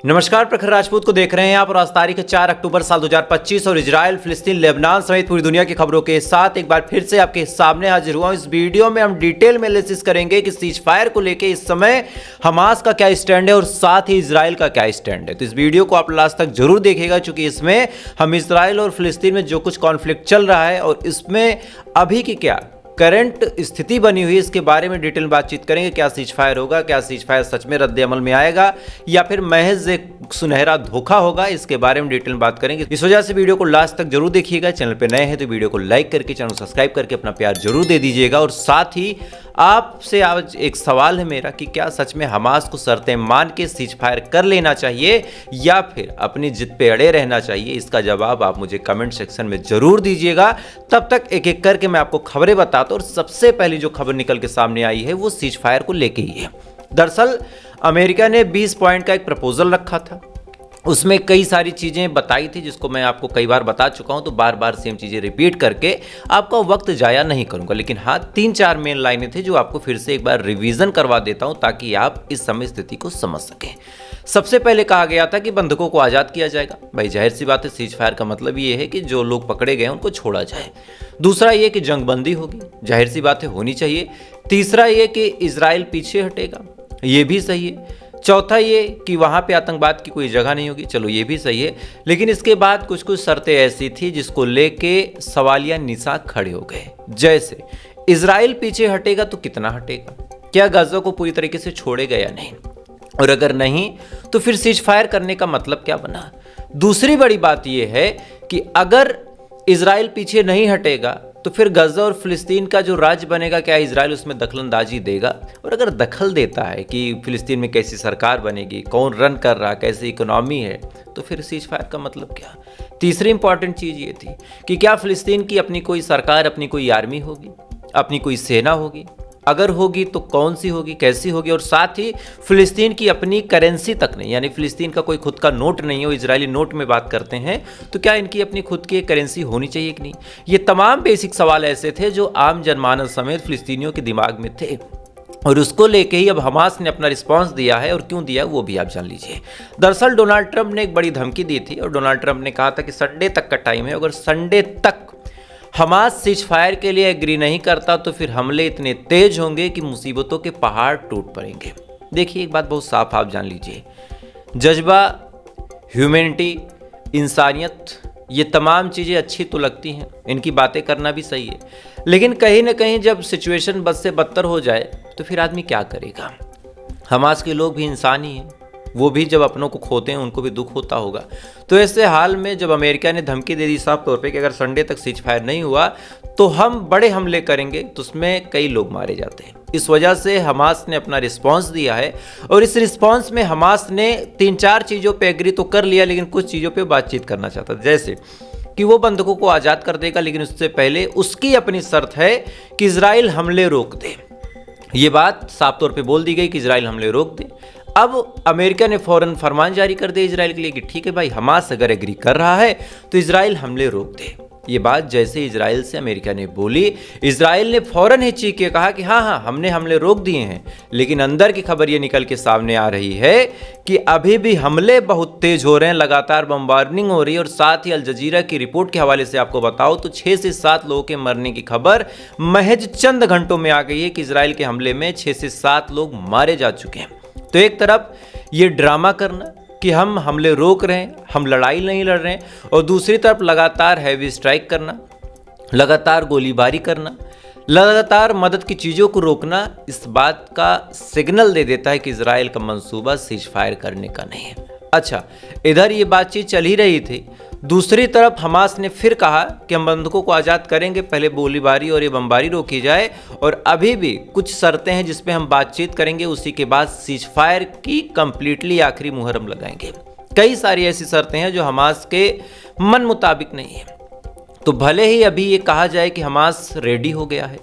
नमस्कार, प्रखर राजपूत को देख रहे हैं आप और आज तारीख है 4 अक्टूबर साल 2025 और इजराइल, फिलिस्तीन, लेबनान समेत पूरी दुनिया की खबरों के साथ एक बार फिर से आपके सामने हाजिर हुआ हूं। इस वीडियो में हम डिटेल में एनालिसिस करेंगे कि सीज फायर को लेकर इस समय हमास का क्या स्टैंड है और साथ ही इजराइल का क्या स्टैंड है। तो इस वीडियो को आप लास्ट तक जरूर देखिएगा, क्योंकि इसमें हम इजराइल और फिलिस्तीन में जो कुछ कॉन्फ्लिक्ट चल रहा है और इसमें अभी की क्या करंट स्थिति बनी हुई है, इसके बारे में डिटेल में बातचीत करेंगे। क्या सीज फायर होगा, क्या सीज फायर सच में रद्द अमल में आएगा या फिर महज एक सुनहरा धोखा होगा, इसके बारे में डिटेल में बात करेंगे। इस वजह से वीडियो को लास्ट तक जरूर देखिएगा। चैनल पे नए हैं तो वीडियो को लाइक करके चैनल सब्सक्राइब करके अपना प्यार जरूर दे दीजिएगा। और साथ ही आपसे आज एक सवाल है मेरा कि क्या सच में हमास को शर्तें मान के सीज फायर कर लेना चाहिए या फिर अपनी जिद पे अड़े रहना चाहिए? इसका जवाब आप मुझे कमेंट सेक्शन में जरूर दीजिएगा। तब तक एक एक करके मैं आपको खबरें बताता हूं। और सबसे पहली जो खबर निकल के सामने आई है वो सीज फायर को लेके ही है। दरअसल अमेरिका ने 20 पॉइंट का एक प्रपोजल रखा था, उसमें कई सारी चीज़ें बताई थी जिसको मैं आपको कई बार बता चुका हूं, तो बार बार सेम चीज़ें रिपीट करके आपका वक्त जाया नहीं करूंगा। लेकिन हाँ, 3-4 मेन लाइनें थी जो आपको फिर से एक बार रिवीजन करवा देता हूं ताकि आप इस समय स्थिति को समझ सकें। सबसे पहले कहा गया था कि बंधकों को आज़ाद किया जाएगा। भाई जाहिर सी बात है, सीज फायर का मतलब ये है कि जो लोग पकड़े गए उनको छोड़ा जाए। दूसरा ये कि जंगबंदी होगी, जाहिर सी बात है होनी चाहिए। तीसरा ये कि इजराइल पीछे हटेगा, ये भी सही है। चौथा ये कि वहाँ पे आतंकवाद की कोई जगह नहीं होगी, चलो ये भी सही है। लेकिन इसके बाद कुछ कुछ शर्तें ऐसी थी जिसको लेके सवालिया निशान खड़े हो गए। जैसे इजराइल पीछे हटेगा तो कितना हटेगा, क्या गाजा को पूरी तरीके से छोड़ेगा या नहीं, और अगर नहीं तो फिर सीज फायर करने का मतलब क्या बना। दूसरी बड़ी बात यह है कि अगर इजराइल पीछे नहीं हटेगा तो फिर गजा और फिलिस्तीन का जो राज्य बनेगा, क्या इजराइल उसमें दखलंदाजी देगा? और अगर दखल देता है कि फिलिस्तीन में कैसी सरकार बनेगी, कौन रन कर रहा, कैसी इकोनॉमी है, तो फिर सीज फायर का मतलब क्या? तीसरी इंपॉर्टेंट चीज़ ये थी कि क्या फिलिस्तीन की अपनी कोई सरकार, अपनी कोई आर्मी होगी, अपनी कोई सेना होगी? अगर होगी तो कौन सी होगी, कैसी होगी? और साथ ही फिलिस्तीन की अपनी करेंसी तक नहीं, यानी फिलिस्तीन का कोई खुद का नोट नहीं हो, इजरायली नोट में बात करते हैं, तो क्या इनकी अपनी खुद की करेंसी होनी चाहिए कि नहीं? ये तमाम बेसिक सवाल ऐसे थे जो आम जनमानस समेत फिलिस्तीनियों के दिमाग में थे, और उसको लेके ही अब हमास ने अपना रिस्पांस दिया है। और क्यों दिया वो भी आप जान लीजिए। दरअसल डोनाल्ड ट्रंप ने एक बड़ी धमकी दी थी और डोनाल्ड ट्रंप ने कहा था कि संडे तक का टाइम है, अगर संडे तक हमास सीज फायर के लिए एग्री नहीं करता तो फिर हमले इतने तेज होंगे कि मुसीबतों के पहाड़ टूट पड़ेंगे। देखिए, एक बात बहुत साफ आप जान लीजिए, जज्बा, ह्यूमैनिटी, इंसानियत, ये तमाम चीज़ें अच्छी तो लगती हैं, इनकी बातें करना भी सही है, लेकिन कहीं ना कहीं जब सिचुएशन बद से बदतर हो जाए तो फिर आदमी क्या करेगा? हमास के लोग भी इंसान ही हैं, वो भी जब अपनों को खोते हैं उनको भी दुख होता होगा। तो ऐसे हाल में जब अमेरिका ने धमकी दे दी साफ तौर पे कि अगर संडे तक सीज फायर नहीं हुआ तो हम बड़े हमले करेंगे, तो उसमें कई लोग मारे जाते हैं। इस वजह से हमास ने अपना रिस्पांस दिया है, और इस रिस्पांस में हमास ने 3-4 चीज़ों पे एग्री तो कर लिया, लेकिन कुछ चीज़ों पे बातचीत करना चाहता था। जैसे कि वो बंधकों को आज़ाद कर देगा, लेकिन उससे पहले उसकी अपनी शर्त है कि इजराइल हमले रोक दे। ये बात साफ तौर पे बोल दी गई कि इजराइल हमले रोक दे। अब अमेरिका ने फौरन फरमान जारी कर दिया इजराइल के लिए कि ठीक है भाई, हमास अगर एग्री कर रहा है तो इजराइल हमले रोक दे। ये बात जैसे इजराइल से अमेरिका ने बोली, इजराइल ने फौरन ही चीख के कहा कि हाँ, हमने हमले रोक दिए हैं। लेकिन अंदर की खबर ये निकल के सामने आ रही है कि अभी भी हमले बहुत तेज हो रहे हैं, लगातार बम्बार्डिंग हो रही है। और साथ ही अल जजीरा की रिपोर्ट के हवाले से आपको बताओ तो 6 से 7 लोगों के मरने की खबर महज चंद घंटों में आ गई है कि इजराइल के हमले में 6 से 7 लोग मारे जा चुके हैं। तो एक तरफ ये ड्रामा करना कि हम हमले रोक रहे हैं, हम लड़ाई नहीं लड़ रहे हैं, और दूसरी तरफ लगातार हैवी स्ट्राइक करना, लगातार गोलीबारी करना, लगातार मदद की चीज़ों को रोकना, इस बात का सिग्नल दे देता है कि इजराइल का मंसूबा सीज फायर करने का नहीं है। अच्छा, इधर ये बातचीत चल ही रही थी, दूसरी तरफ हमास ने फिर कहा कि हम बंधकों को आज़ाद करेंगे, पहले गोलीबारी और ये बमबारी रोकी जाए, और अभी भी कुछ शर्तें हैं जिस पे हम बातचीत करेंगे, उसी के बाद सीज फायर की कंप्लीटली आखिरी मुहर हम लगाएंगे। कई सारी ऐसी शर्तें हैं जो हमास के मन मुताबिक नहीं है। तो भले ही अभी ये कहा जाए कि हमास रेडी हो गया है,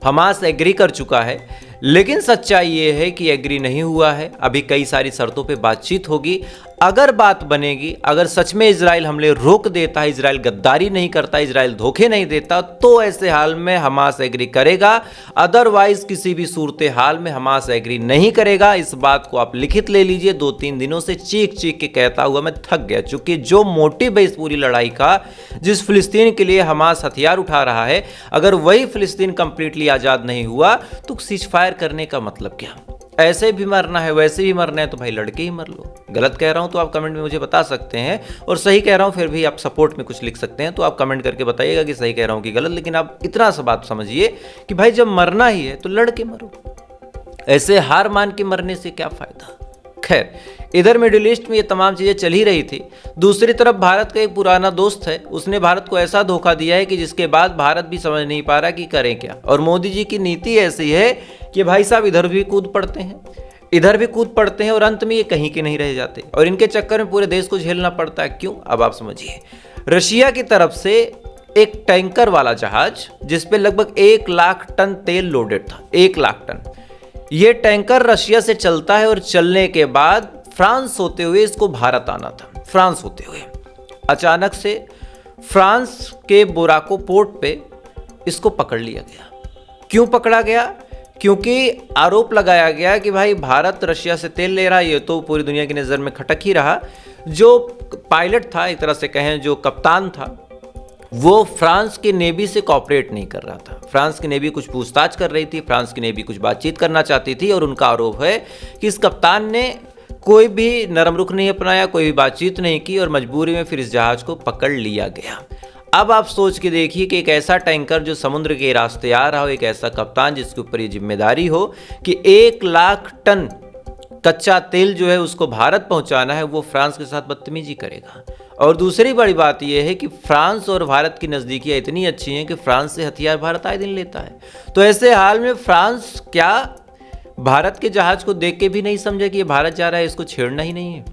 हमास एग्री कर चुका है, लेकिन सच्चाई ये है कि एग्री नहीं हुआ है। अभी कई सारी शर्तों पे बातचीत होगी, अगर बात बनेगी, अगर सच में इजराइल हमले रोक देता है, इजराइल गद्दारी नहीं करता, इजराइल धोखे नहीं देता, तो ऐसे हाल में हमास एग्री करेगा। अदरवाइज किसी भी सूरत हाल में हमास एग्री नहीं करेगा। इस बात को आप लिखित ले लीजिए। 2-3 दिनों से चीख चीख के कहता हुआ मैं थक गया, चूंकि जो मोटिव है इस पूरी लड़ाई का, जिस फिलिस्तीन के लिए हमास हथियार उठा रहा है, अगर वही फिलिस्तीन कंप्लीटली आजाद नहीं हुआ तो सीज फायर करने का मतलब क्या? ऐसे भी मरना है, वैसे भी मरना है, तो भाई लड़के ही मर लो। गलत कह रहा हूं तो आप कमेंट में मुझे बता सकते हैं, और सही कह रहा हूं फिर भी आप सपोर्ट में कुछ लिख सकते हैं, तो आप कमेंट करके बताइएगा कि सही कह रहा हूं कि गलत। लेकिन आप इतना सा बात समझिए कि भाई जब मरना ही है तो लड़के मरो, ऐसे हार मान के मरने से क्या फायदा। खैर, इधर मिडिल ईस्ट में ये तमाम चीज़ें चल ही रही थी। दूसरी तरफ भारत का एक पुराना दोस्त है, उसने भारत को ऐसा धोखा दिया है कि जिसके बाद भारत भी समझ नहीं पा रहा कि करें क्या। और मोदी जी की नीति ऐसी है कि भाई साहब इधर भी कूद पड़ते हैं, इधर भी कूद पड़ते हैं, और अंत में ये कहीं के नहीं रह जाते, और इनके चक्कर में पूरे देश को झेलना पड़ता है। क्यों? अब आप समझिए। रशिया की तरफ से एक टैंकर वाला जहाज जिसपे लगभग 1 लाख टन तेल लोडेड था, 1 लाख टन, ये टैंकर रशिया से चलता है, और चलने के बाद फ्रांस होते हुए इसको भारत आना था। फ्रांस होते हुए अचानक से फ्रांस के बोराको पोर्ट पे इसको पकड़ लिया गया। क्यों पकड़ा गया? क्योंकि आरोप लगाया गया कि भाई भारत रशिया से तेल ले रहा है। ये तो पूरी दुनिया की नज़र में खटक ही रहा। जो पायलट था, एक तरह से कहें जो कप्तान था, वो फ्रांस की नेवी से कॉपरेट नहीं कर रहा था। फ्रांस की नेवी कुछ पूछताछ कर रही थी, फ्रांस की नेवी कुछ बातचीत करना चाहती थी, और उनका आरोप है कि इस कप्तान ने कोई भी नरम रुख नहीं अपनाया, कोई भी बातचीत नहीं की, और मजबूरी में फिर इस जहाज को पकड़ लिया गया। अब आप सोच के देखिए कि एक ऐसा टैंकर जो समुद्र के रास्ते आ रहा हो, एक ऐसा कप्तान जिसके ऊपर ये जिम्मेदारी हो कि 1 लाख टन कच्चा तेल जो है उसको भारत पहुंचाना है, वो फ्रांस के साथ बदतमीजी करेगा। और दूसरी बड़ी बात यह है कि फ्रांस और भारत की नज़दीकियाँ इतनी अच्छी हैं कि फ्रांस से हथियार भारत आए दिन लेता है। तो ऐसे हाल में फ्रांस क्या भारत के जहाज को देख के भी नहीं समझे कि ये भारत जा रहा है, इसको छेड़ना ही नहीं है?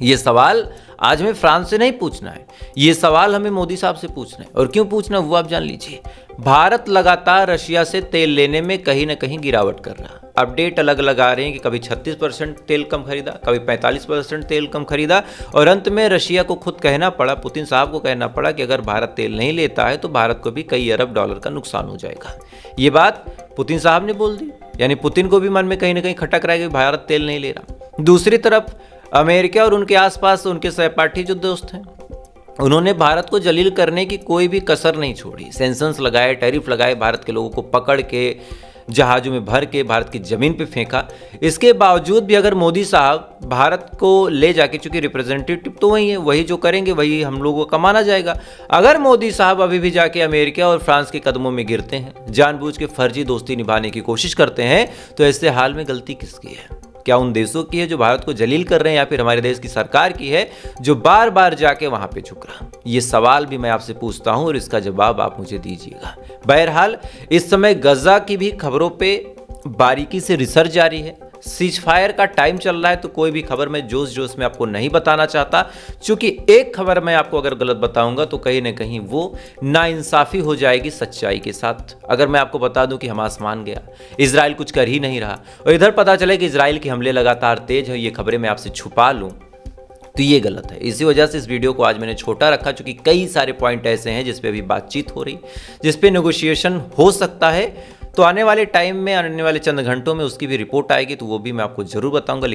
ये सवाल आज हमें फ्रांस से नहीं पूछना है, ये सवाल हमें मोदी साहब से पूछना है। और क्यों पूछना वो आप जान लीजिए। भारत लगातार रशिया से तेल लेने में कहीं ना कहीं गिरावट कर रहा। अपडेट अलग अलग आ रहे हैं कि कभी 36% तेल कम खरीदा, कभी 45% तेल कम खरीदा, और अंत में रशिया को खुद कहना पड़ा, पुतिन साहब को कहना पड़ा कि अगर भारत तेल नहीं लेता है तो भारत को भी कई अरब डॉलर का नुकसान हो जाएगा। ये बात पुतिन साहब ने बोल दी, यानी पुतिन को भी मन में कहीं ना कहीं खटक रहा है कि भारत तेल नहीं ले रहा। दूसरी तरफ अमेरिका और उनके आसपास उनके सहपाठी जो दोस्त हैं, उन्होंने भारत को जलील करने की कोई भी कसर नहीं छोड़ी। सैंक्शंस लगाए, टैरिफ लगाए, भारत के लोगों को पकड़ के जहाज़ों में भर के भारत की ज़मीन पे फेंका। इसके बावजूद भी अगर मोदी साहब भारत को ले जाके, चूंकि रिप्रेजेंटेटिव तो वही है, वही जो करेंगे वही हम लोगों को कमाना जाएगा। अगर मोदी साहब अभी भी जाके अमेरिका और फ्रांस के कदमों में गिरते हैं, जानबूझ के फर्जी दोस्ती निभाने की कोशिश करते हैं, तो ऐसे हाल में गलती किसकी है? क्या उन देशों की है जो भारत को जलील कर रहे हैं, या फिर हमारे देश की सरकार की है जो बार बार जाके वहां पे झुक रहा? ये सवाल भी मैं आपसे पूछता हूं, और इसका जवाब आप मुझे दीजिएगा। बहरहाल इस समय गजा की भी खबरों पे बारीकी से रिसर्च जारी है। सीज फायर का टाइम चल रहा है, तो कोई भी खबर मैं जोश जोश में आपको नहीं बताना चाहता, क्योंकि एक खबर मैं आपको अगर गलत बताऊंगा तो कहीं ना कहीं वो नाइंसाफी हो जाएगी सच्चाई के साथ। अगर मैं आपको बता दूं कि हमास मान गया, इजराइल कुछ कर ही नहीं रहा, और इधर पता चले कि इजराइल के हमले लगातार तेज है, ये खबरें मैं आपसे छुपा लूँ, तो ये गलत है। इसी वजह से इस वीडियो को आज मैंने छोटा रखा, क्योंकि कई सारे पॉइंट ऐसे हैं जिस पे अभी बातचीत हो रही, जिस पे नेगोशिएशन हो सकता है। तो आने वाले टाइम में, आने वाले चंद घंटों में उसकी भी रिपोर्ट आएगी, तो वो भी मैं आपको जरूर बताऊंगा।